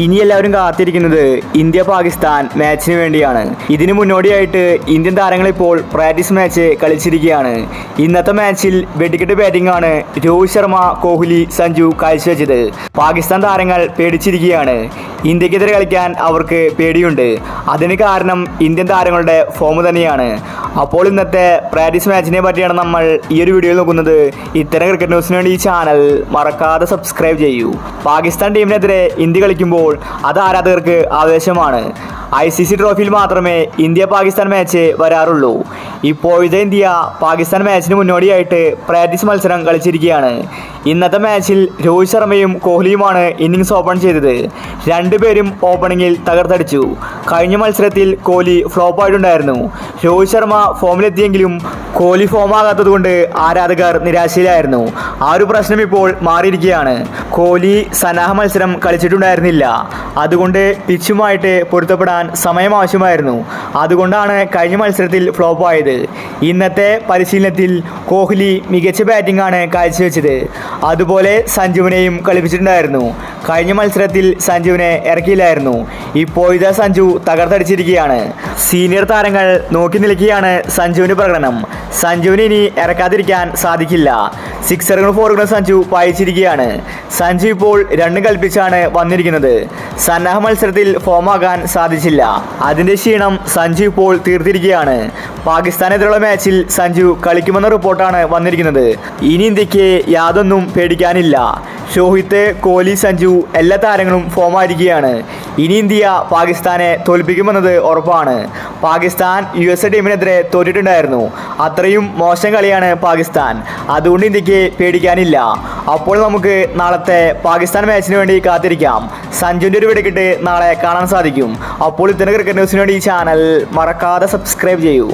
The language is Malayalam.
ഇനി എല്ലാവരും കാത്തിരിക്കുന്നത് ഇന്ത്യ പാകിസ്ഥാൻ മാച്ചിന് വേണ്ടിയാണ്. ഇതിനു മുന്നോടിയായിട്ട് ഇന്ത്യൻ താരങ്ങൾ ഇപ്പോൾ പ്രാക്ടീസ് മാച്ച് കളിച്ചിരിക്കുകയാണ്. ഇന്നത്തെ മാച്ചിൽ വെടിക്കെട്ട് ബാറ്റിംഗ് ആണ് രോഹിത് ശർമ്മ, കോഹ്ലി, സഞ്ജു കാഴ്ചവെച്ചത്. പാകിസ്ഥാൻ താരങ്ങൾ പേടിച്ചിരിക്കുകയാണ്. ഇന്ത്യക്കെതിരെ കളിക്കാൻ അവർക്ക് പേടിയുണ്ട്. അതിന് കാരണം ഇന്ത്യൻ താരങ്ങളുടെ ഫോം തന്നെയാണ്. അപ്പോൾ ഇന്നത്തെ പ്രാക്ടീസ് മാച്ചിനെ പറ്റിയാണ് നമ്മൾ ഈ ഒരു വീഡിയോയിൽ നോക്കുന്നത്. ഇത്തരം ക്രിക്കറ്റ് ന്യൂസിന് വേണ്ടി ഈ ചാനൽ മറക്കാതെ സബ്സ്ക്രൈബ് ചെയ്യൂ. പാകിസ്ഥാൻ ടീമിനെതിരെ ഇന്ത്യ കളിക്കുമ്പോൾ അത് ആരാധകർക്ക് ആവേശമാണ്. ICC ട്രോഫിയിൽ മാത്രമേ ഇന്ത്യ പാകിസ്ഥാൻ മാച്ച് വരാറുള്ളൂ. ഇപ്പോഴത്തെ ഇന്ത്യ പാകിസ്ഥാൻ മാച്ചിന് മുന്നോടിയായിട്ട് പ്രാക്ടീസ് മത്സരം കളിച്ചിരിക്കുകയാണ്. ഇന്നത്തെ മാച്ചിൽ രോഹിത് ശർമ്മയും കോഹ്ലിയുമാണ് ഇന്നിങ്സ് ഓപ്പൺ ചെയ്തത്. രണ്ടുപേരും ഓപ്പണിങ്ങിൽ തകർത്തടിച്ചു. കഴിഞ്ഞ മത്സരത്തിൽ കോഹ്ലി ഫ്ലോപ്പ് ആയിട്ടുണ്ടായിരുന്നു. രോഹിത് ശർമ്മ ഫോമിലെത്തിയെങ്കിലും കോഹ്ലി ഫോമാകാത്തതുകൊണ്ട് ആരാധകർ നിരാശയിലായിരുന്നു. ആ ഒരു പ്രശ്നം ഇപ്പോൾ മാറിയിരിക്കുകയാണ്. കോഹ്ലി സന്നാഹ മത്സരം കളിച്ചിട്ടുണ്ടായിരുന്നില്ല. അതുകൊണ്ട് പിച്ചുമായിട്ട് പൊരുത്തപ്പെടാൻ സമയം ആവശ്യമായിരുന്നു. അതുകൊണ്ടാണ് കഴിഞ്ഞ മത്സരത്തിൽ ഫ്ലോപ്പ് ആയത്. ഇന്നത്തെ പരിശീലനത്തിൽ കോഹ്ലി മികച്ച ബാറ്റിംഗ് ആണ് കാഴ്ചവെച്ചത്. അതുപോലെ സഞ്ജുവിനെയും കളിപ്പിച്ചിട്ടുണ്ടായിരുന്നു. കഴിഞ്ഞ മത്സരത്തിൽ സഞ്ജുവിനെ ഇറക്കിയില്ലായിരുന്നു. ഇപ്പോഴത്തെ സഞ്ജു തകർത്തടിച്ചിരിക്കുകയാണ്. സീനിയർ താരങ്ങൾ നോക്കി നിൽക്കുകയാണ് സഞ്ജുവിൻ്റെ പ്രകടനം. സഞ്ജുവിനെ ഇനി ഇറക്കാതിരിക്കാൻ സാധിക്കില്ല. സിക്സറുകളും ഫോറുകളും സഞ്ജു പായിച്ചിരിക്കുകയാണ്. സഞ്ജു ഇപ്പോൾ രണ്ടും കൽപ്പിച്ചാണ് വന്നിരിക്കുന്നത്. സന്നാഹ മത്സരത്തിൽ ഫോമാകാൻ സാധിച്ചില്ല. അതിൻ്റെ ക്ഷീണം സഞ്ജു ഇപ്പോൾ തീർത്തിരിക്കുകയാണ്. പാകിസ്ഥാനെതിരെയുള്ള മാച്ചിൽ സഞ്ജു കളിക്കുമെന്ന റിപ്പോർട്ടാണ് വന്നിരിക്കുന്നത്. ഇനി ഇന്ത്യക്ക് യാതൊന്നും പേടിക്കാനില്ല. രോഹിത്, കോഹ്ലി, സഞ്ജു എല്ലാ താരങ്ങളും ഫോമായിരിക്കുകയാണ്. ഇനി ഇന്ത്യ പാകിസ്ഥാനെ തോൽപ്പിക്കുമെന്നത് ഉറപ്പാണ്. പാകിസ്ഥാൻ USA ടീമിനെതിരെ തോറ്റിട്ടുണ്ടായിരുന്നു. അത്രയും മോശം കളിയാണ് പാകിസ്ഥാൻ. അതുകൊണ്ട് ഇന്ത്യക്ക് പേടിക്കാനില്ല. അപ്പോൾ നമുക്ക് നാളത്തെ പാകിസ്ഥാൻ മാച്ചിന് വേണ്ടി കാത്തിരിക്കാം. സഞ്ജുവിൻ്റെ ഒരു വെടിക്കെട്ട് നാളെ കാണാൻ സാധിക്കും. അപ്പോൾ ഇത്തരം ക്രിക്കറ്റ് ന്യൂസിന് വേണ്ടി ഈ ചാനൽ മറക്കാതെ സബ്സ്ക്രൈബ് ചെയ്യൂ.